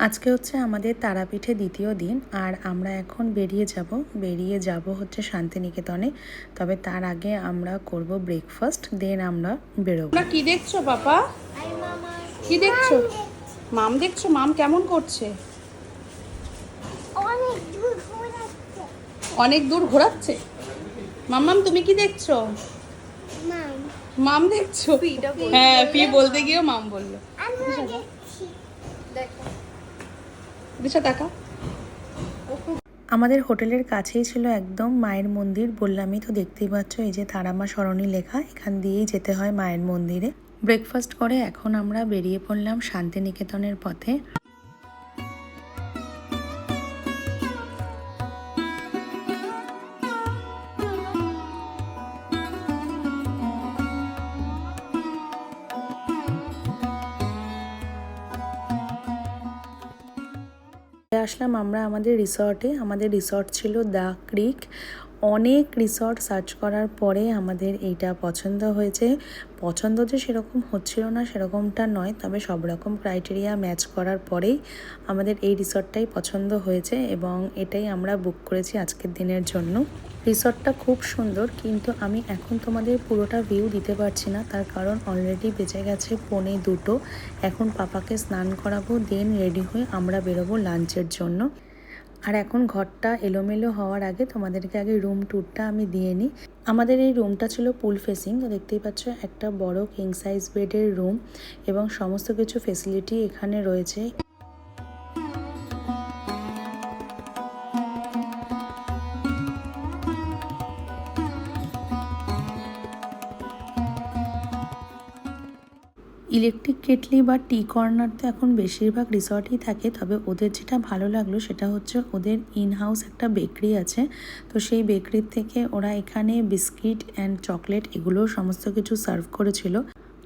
আজকে হচ্ছে আমাদের তারাপীঠে দ্বিতীয় দিন, আর আমরা এখন বেরিয়ে যাব হচ্ছে শান্তিনিকেতনে। তবে তার আগে আমরা করব ব্রেকফাস্ট, দেন আমরা বেরোবো। কি দেখছো বাবা? কি দেখছো? মাম দেখছো? মাম কেমন করছে? অনেক দূর ঘোরাচ্ছে। মাম্মাম তুমি কি দেখছো? মাম দেখছো? হ্যাঁ, পি বলতে গিয়েও মাম বললো। দিশা দেখা। আমাদের হোটেলের কাছেই ছিল একদম মায়ের মন্দির, বললামই তো, দেখতেই পাচ্ছ এই যে তারামা সরণি লেখা, এখান দিয়েই যেতে হয় মায়ের মন্দিরে। ব্রেকফাস্ট করে এখন আমরা বেরিয়ে পড়লাম শান্তিনিকেতনের পথে। আসলাম আমরা আমাদের রিসর্টে। আমাদের রিসর্ট ছিল দ্য ক্রিক। অনেক রিসর্ট সার্চ করার পরে আমাদের এইটা পছন্দ হয়েছে। পছন্দ যে সেরকম হচ্ছিল না সেরকমটা নয়, তবে সব রকম ক্রাইটেরিয়া ম্যাচ করার পরেই আমাদের এই রিসর্টটাই পছন্দ হয়েছে এবং এটাই আমরা বুক করেছি আজকের দিনের জন্য। রিসর্টটা খুব সুন্দর, কিন্তু আমি এখন তোমাদের পুরোটা ভিউ দিতে পারছি না, তার কারণ অলরেডি বেজে গেছে 1:45। এখন পাপাকে স্নান করাবো, দেন রেডি হয়ে আমরা বেরোবো লাঞ্চের জন্য। আর এখন ঘরটা এলোমেলো হওয়ার আগে তোমাদেরকে আগে রুম ট্যুরটা আমি দিয়ে নিই। আমাদের এই রুমটা ছিল পুল ফেসিং, তো দেখতেই পাচ্ছ একটা বড় কিং সাইজ বেডের রুম এবং সমস্ত কিছু ফেসিলিটি এখানে রয়েছে। ইলেকট্রিক কেটলি বা টি কর্নার তো এখন বেশিরভাগ রিসর্টেই থাকে, তবে ওদের যেটা ভালো লাগলো সেটা হচ্ছে ওদের ইন হাউস একটা বেকারি আছে। তো সেই বেকারির থেকে ওরা এখানে বিস্কিট অ্যান্ড চকলেট এগুলো সমস্ত কিছু সার্ভ করেছিল।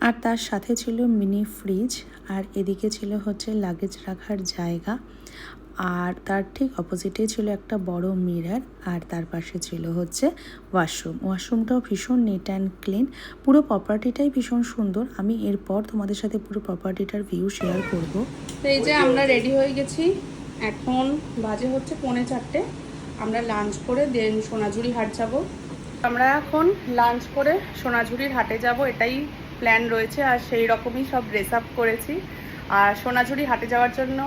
আর তার সাথে ছিল মিনি ফ্রিজ, আর এদিকে ছিল হচ্ছে লাগেজ রাখার জায়গা, আর তার ঠিক অপোজিটে ছিল একটা বড় মিরর, আর তার পাশে ছিল হচ্ছে ওয়াশরুমটাও ভীষণ নিট অ্যান্ড ক্লিন। পুরো প্রপার্টিটাই ভীষণ সুন্দর। আমি এরপর তোমাদের সাথে পুরো প্রপার্টিটার ভিউ শেয়ার করব। তো এই যে আমরা রেডি হয়ে গেছি, এখন বাজে হচ্ছে 3:45। আমরা লাঞ্চ করে দেন সোনাঝুরি হাট যাব। আমরা এখন লাঞ্চ করে সোনাঝুরির হাটে যাব, এটাই প্ল্যান রয়েছে। আর সেই রকমই সব ড্রেস আপ করেছি। আর সোনাঝুরি হাটে যাওয়ার জন্য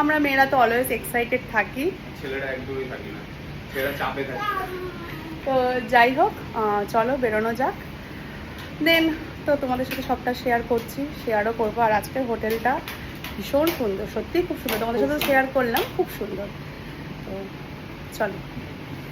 আমরা মেয়েরা তো অলওয়েজ এক্সাইটেড থাকি, ছেলেরা একদমই থাকি না, ছেলেরা চাপে থাকে। তো যাই হোক, চলো বেরোনো যাক। দেন তো তোমাদের সাথে সবটা শেয়ার করছি, শেয়ারও করবো। আর আজকের হোটেলটা ভীষণ সুন্দর, সত্যিই খুব সুন্দর। তোমাদের সাথে শেয়ার করলাম, খুব সুন্দর। তো চলো।